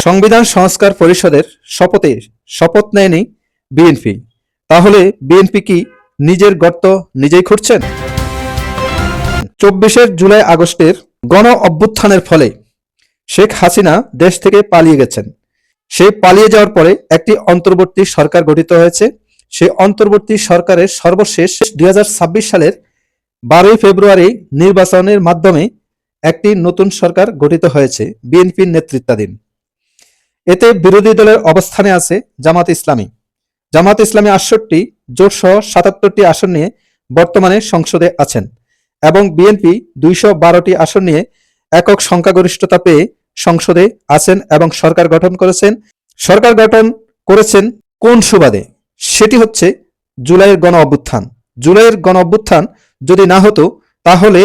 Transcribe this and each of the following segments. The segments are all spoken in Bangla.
সংবিধান সংস্কার পরিষদের শপথ নেয়নি বিএনপি। তাহলে বিএনপি কি নিজের গর্ত নিজেই খুঁড়ছেন? 24 জুলাই আগস্টের গণ অভ্যুত্থানের ফলে শেখ হাসিনা দেশ থেকে পালিয়ে গেছেন। সেই পালিয়ে যাওয়ার পরে একটি অন্তর্বর্তী সরকার গঠিত হয়েছে। সেই অন্তর্বর্তী সরকারের সর্বশেষ 2026 সালের 12 ফেব্রুয়ারি নির্বাচনের মাধ্যমে একটি নতুন সরকার গঠিত হয়েছে বিএনপির নেতৃত্বাধীন। এতে বিরোধী দলের অবস্থানে আছে জামাত ইসলামী। জামাত ইসলামী 68টি, জোটসহ 77টি আসন নিয়ে বর্তমানে সংসদে আছেন এবং বিএনপি 212টি আসন নিয়ে একক সংখ্যাগরিষ্ঠতা পেয়ে সংসদে আছেন এবং সরকার গঠন করেছেন। সরকার গঠন করেছেন কোন সুবাদে? সেটি হচ্ছে জুলাইয়ের গণ অভ্যুত্থান। জুলাইয়ের গণ অভ্যুত্থান যদি না হতো তাহলে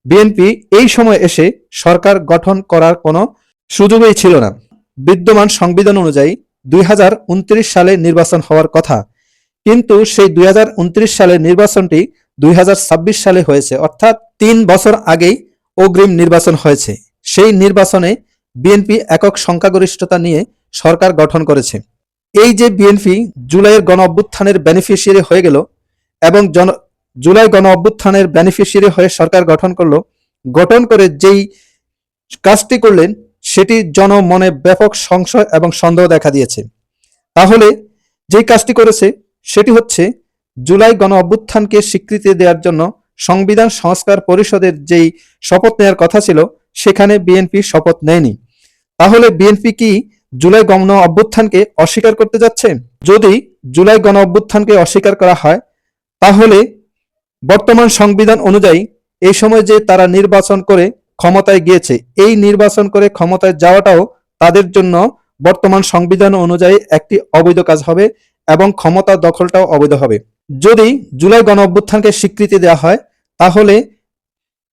বিএনপি এই সময় এসে সরকার গঠন করার কোনো সুযোগই ছিল না। বিদ্যমান সংবিধান অনুযায়ী 2029 সালে নির্বাচন হওয়ার কথা, কিন্তু সেই 2029 সালের নির্বাচনটি 2026 সালে হয়েছে, অর্থাৎ 3 বছর আগেই অগ্রিম নির্বাচন হয়েছে। সেই নির্বাচনে বিএনপি একক সংখ্যাগরিষ্ঠতা নিয়ে সরকার গঠন করেছে। এই যে বিএনপি জুলাইয়ের গণ অভ্যুত্থানের বেনিফিশিয়ারি হয়ে গেল এবং জুলাই গণ অভ্যুত্থানের বেনিফিশিয়ারি হয়ে সরকার গঠন করলো, গঠন করে যেই কাজটি করলেন সেটি জনমনে ব্যাপক সংশয় এবং সন্দেহ দেখা দিয়েছে। তাহলে যেই কাজটি করেছে সেটি হচ্ছে জুলাই গণ অভ্যুত্থানকে স্বীকৃতি দেওয়ার জন্য সংবিধান সংস্কার পরিষদের যেই শপথ নেওয়ার কথা ছিল সেখানে বিএনপি শপথ নেয়নি। তাহলে বিএনপি কি জুলাই গণ অভ্যুত্থানকে অস্বীকার করতে যাচ্ছে? যদি জুলাই গণ অভ্যুত্থানকে অস্বীকার করা হয় তাহলে বর্তমান সংবিধান অনুযায়ী এই সময় যে তারা নির্বাচন করে ক্ষমতায় গিয়েছে, এই নির্বাচন করে ক্ষমতায় যাওয়াটাও তাদের জন্য বর্তমান সংবিধান অনুযায়ী একটি অবৈধ কাজ হবে এবং ক্ষমতা দখলটাও অবৈধ হবে। যদি জুলাই গণ অভ্যুত্থানকে স্বীকৃতি দেওয়া হয় তাহলে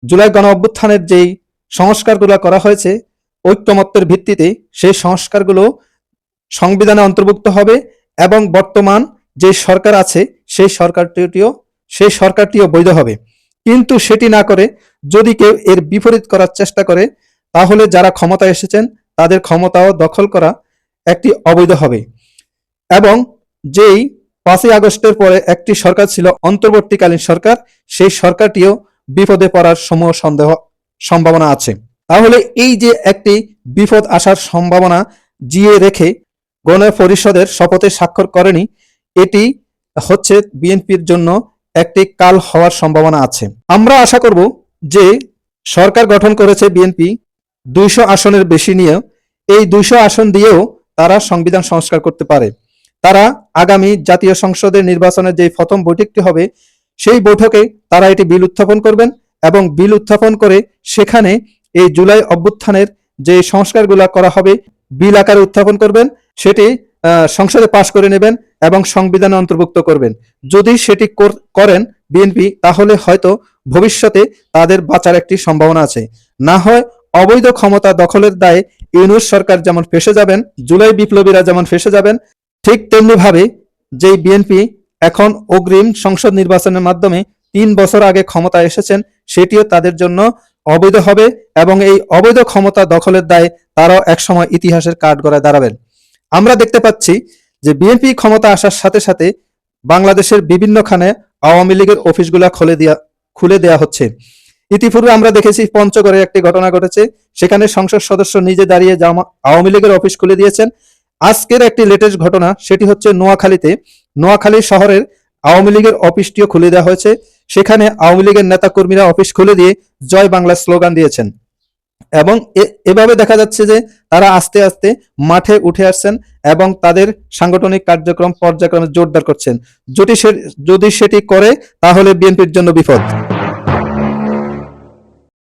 জুলাই গণ অভ্যুত্থানের যেই সংস্কারগুলো করা হয়েছে ঐক্যমত্যের ভিত্তিতে, সেই সংস্কারগুলো সংবিধানে অন্তর্ভুক্ত হবে এবং বর্তমান যে সরকার আছে সেই সরকারটিও বৈধ হবে। কিন্তু সেটি না করে যদি কেউ এর বিপরীত করার চেষ্টা করে তাহলে যারা ক্ষমতায় এসেছেন তাদের ক্ষমতাও দখল করা একটি অবৈধ হবে। এবং যেই 5 আগস্টের পরে একটি সরকার ছিল অন্তর্বর্তীকালীন সরকার, সেই সরকারটিও বিপদে পড়ার সম্ভাবনা আছে। তাহলে এই যে একটি বিপদ আসার সম্ভাবনা জিয়ে রেখে গণ পরিষদের শপথে স্বাক্ষর করেনি, এটি হচ্ছে বিএনপির জন্য একটি কাল হওয়ার সম্ভাবনা আছে। আমরা আশা করব যে সরকার গঠন করেছে বিএনপি 200 আসনের বেশি নিয়ে, এই 200 আসন দিয়েও তারা সংবিধান সংস্কার করতে পারে। তারা আগামী জাতীয় সংসদের নির্বাচনের যে প্রথম বৈঠকটি হবে সেই বৈঠকে তারা এটি বিল উত্থাপন করবেন এবং বিল উত্থাপন করে সেখানে এই জুলাই অভ্যুত্থানের যে সংস্কারগুলো করা হবে বিল আকারে উত্থাপন করবেন, সেটি সংসদে পাশ করে নেবেন এবং সংবিধানে অন্তর্ভুক্ত করবেন। যদি সেটি করেন বিএনপি তাহলে হয়তো ভবিষ্যতে তাদের বাঁচার একটি সম্ভাবনা আছে। না হয় অবৈধ ক্ষমতা দখলের দায়ে ইউনূস সরকার যেমন ফেঁসে যাবেন, জুলাই বিপ্লবীরা যেমন ফেঁসে যাবেন, ঠিক তেমনি ভাবে যেই বিএনপি এখন অগ্রিম সংসদ নির্বাচনের মাধ্যমে 3 বছর আগে ক্ষমতা এসেছেন সেটিও তাদের জন্য অবৈধ হবে এবং এই অবৈধ ক্ষমতা দখলের দায়ে তারাও একসময় ইতিহাসের কাঠগড়ায় দাঁড়াবেন। আমরা দেখতে পাচ্ছি যে বিএনপি ক্ষমতা আসার সাথে সাথে বাংলাদেশের বিভিন্নখানে আওয়ামী লীগের অফিসগুলা খুলে দেওয়া হচ্ছে। ইতিপূর্বে আমরা দেখেছি পঞ্চগড়ে একটি ঘটনা ঘটেছে, সেখানে সংসদ সদস্য নিজে দাঁড়িয়ে আওয়ামী লীগের অফিস খুলে দিয়েছেন। আজকের একটি লেটেস্ট ঘটনা, সেটি হচ্ছে নোয়াখালী শহরের আওয়ামী লীগের অফিসটিও খুলে দেওয়া হয়েছে। সেখানে আওয়ামী লীগের নেতা কর্মীরা অফিস খুলে দিয়ে জয় বাংলা স্লোগান দিয়েছেন এবং এভাবে দেখা যাচ্ছে যে তারা আস্তে আস্তে মাঠে উঠে আসছেন এবং তাদের সাংগঠনিক কার্যক্রম পর্যায়ক্রমে জোরদার করছেন। যদি সেটি করে তাহলে বিএনপির জন্য বিপদ।